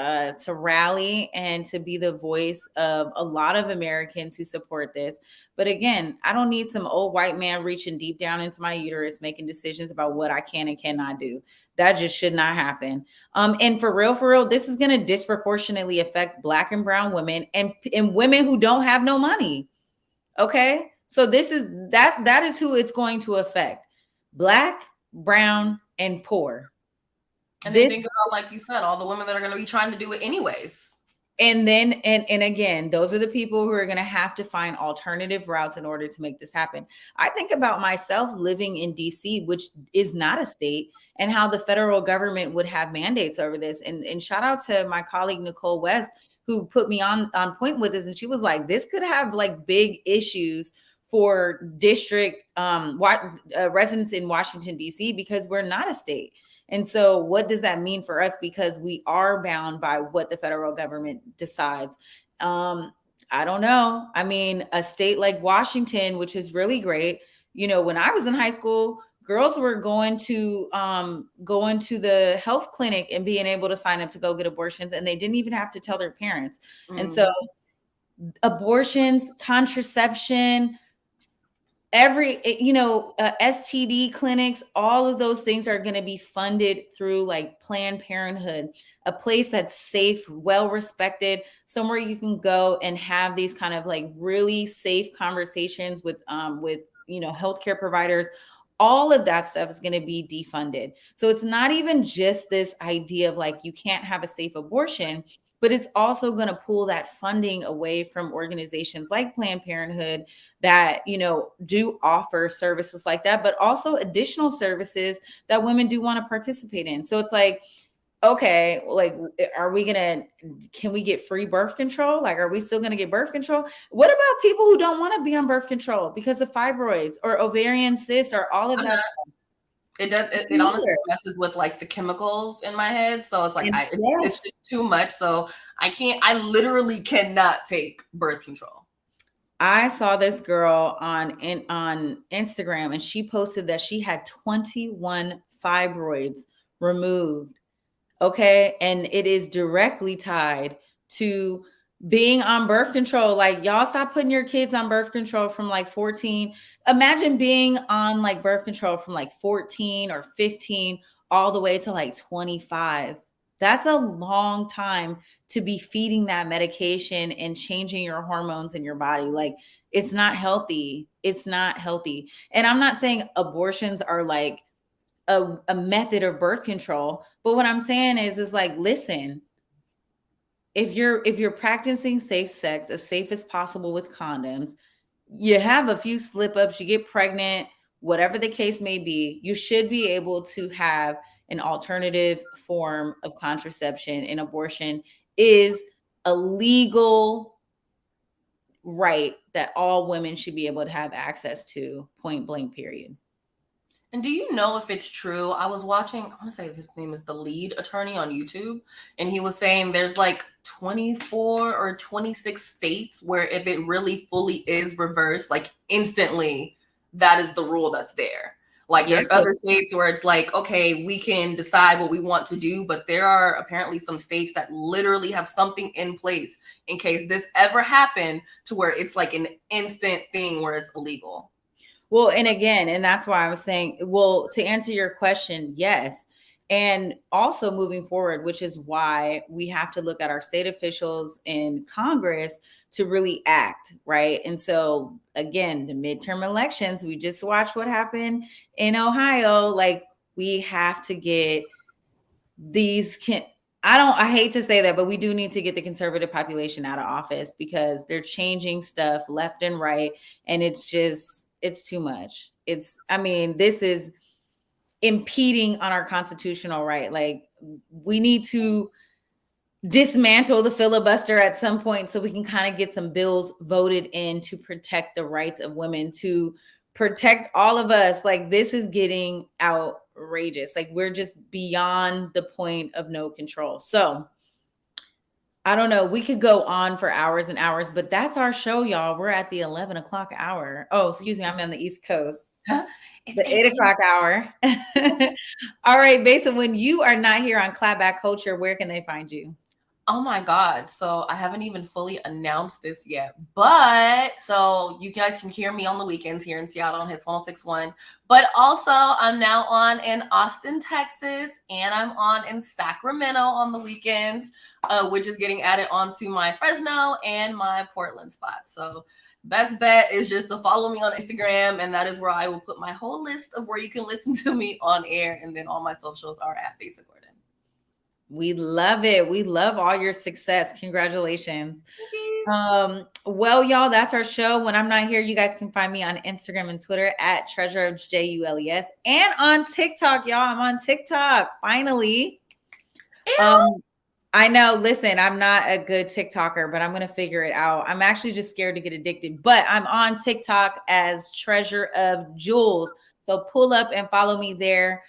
rally and to be the voice of a lot of Americans who support this. But again, I don't need some old white man reaching deep down into my uterus, making decisions about what I can and cannot do. That just should not happen. And for real, this is going to disproportionately affect Black and brown women and women who don't have no money. Okay. So that is who it's going to affect: Black, brown, and poor. And then think about, like you said, all the women that are going to be trying to do it anyways. And then, and again, those are the people who are going to have to find alternative routes in order to make this happen. I think about myself living in DC, which is not a state, and how the federal government would have mandates over this. And shout out to my colleague, Nicole West, who put me on point with this. And she was like, this could have like big issues for district residents in Washington, DC, because we're not a state. And so what does that mean for us? Because we are bound by what the federal government decides. I don't know. I mean, a state like Washington, which is really great. When I was in high school, girls were going to the health clinic and being able to sign up to go get abortions, and they didn't even have to tell their parents. Mm-hmm. And so abortions, contraception, STD clinics, all of those things are going to be funded through like Planned Parenthood, a place that's safe, well-respected, somewhere you can go and have these kind of like really safe conversations with healthcare providers. all of that stuff is going to be defunded. So it's not even just this idea of like, you can't have a safe abortion, but it's also going to pull that funding away from organizations like Planned Parenthood that, you know, do offer services like that, but also additional services that women do want to participate in. So it's like, okay, like, can we get free birth control? Like, are we still going to get birth control? What about people who don't want to be on birth control because of fibroids or ovarian cysts or all of that stuff? It honestly messes with like the chemicals in my head. So it's like, it's just too much. So I literally cannot take birth control. I saw this girl on Instagram, and she posted that she had 21 fibroids removed. Okay. And it is directly tied to being on birth control. Like, y'all stop putting your kids on birth control from like 14. Imagine being on like birth control from like 14 or 15 all the way to like 25. That's a long time to be feeding that medication and changing your hormones in your body. Like, it's not healthy. It's not healthy. And I'm not saying abortions are like a method of birth control, but what I'm saying is like, listen, if you're practicing safe sex as safe as possible with condoms, you have a few slip ups, you get pregnant, whatever the case may be, you should be able to have an alternative form of contraception, and abortion is a legal right that all women should be able to have access to, point blank, period. And do you know if it's true? I was watching, I want to say his name is The Lead Attorney on YouTube, and he was saying there's like 24 or 26 states where if it really fully is reversed, like instantly, that is the rule that's there. Like there's other states where it's like, okay, we can decide what we want to do, but there are apparently some states that literally have something in place in case this ever happened to where it's like an instant thing where it's illegal. Well, and again, and that's why I was saying, well, to answer your question, yes. And also moving forward, which is why we have to look at our state officials in Congress to really act, right? And so again, the midterm elections, we just watched what happened in Ohio. Like, we have to get these, I hate to say that, but we do need to get the conservative population out of office because they're changing stuff left and right. And it's too much. This is impeding on our constitutional right. Like, we need to dismantle the filibuster at some point so we can kind of get some bills voted in to protect the rights of women, to protect all of us. Like, this is getting outrageous. Like, we're just beyond the point of no control. So I don't know. We could go on for hours and hours, but that's our show, y'all. We're at the 11 o'clock hour. Oh, excuse me. I'm on the East Coast. It's the 8 o'clock hour. All right, Besa, when you are not here on Clapback Culture, where can they find you? Oh my God. So I haven't even fully announced this yet, but so you guys can hear me on the weekends here in Seattle on Hits 106.1, but also I'm now on in Austin, Texas, and I'm on in Sacramento on the weekends, which is getting added onto my Fresno and my Portland spot. So best bet is just to follow me on Instagram, and that is where I will put my whole list of where you can listen to me on air, and then all my socials are at Besa Gordon. We love it. We love all your success. Congratulations. Well, y'all, that's our show. When I'm not here, you guys can find me on Instagram and Twitter at Treasure of Jules, and on TikTok, y'all. I'm on TikTok finally. I know. Listen, I'm not a good TikToker, but I'm going to figure it out. I'm actually just scared to get addicted, but I'm on TikTok as Treasure of Jules. So pull up and follow me there.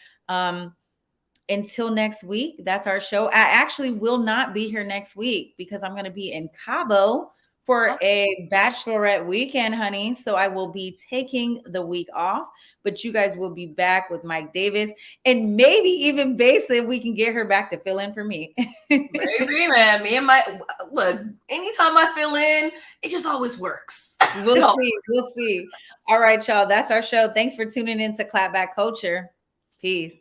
Until next week, that's our show. I actually will not be here next week because I'm going to be in Cabo for a bachelorette weekend, honey. So I will be taking the week off, but you guys will be back with Mike Davis and maybe even Besa if we can get her back to fill in for me. Maybe, man. Me and look, anytime I fill in, it just always works. We'll see. All right, y'all. That's our show. Thanks for tuning in to Clapback Culture. Peace.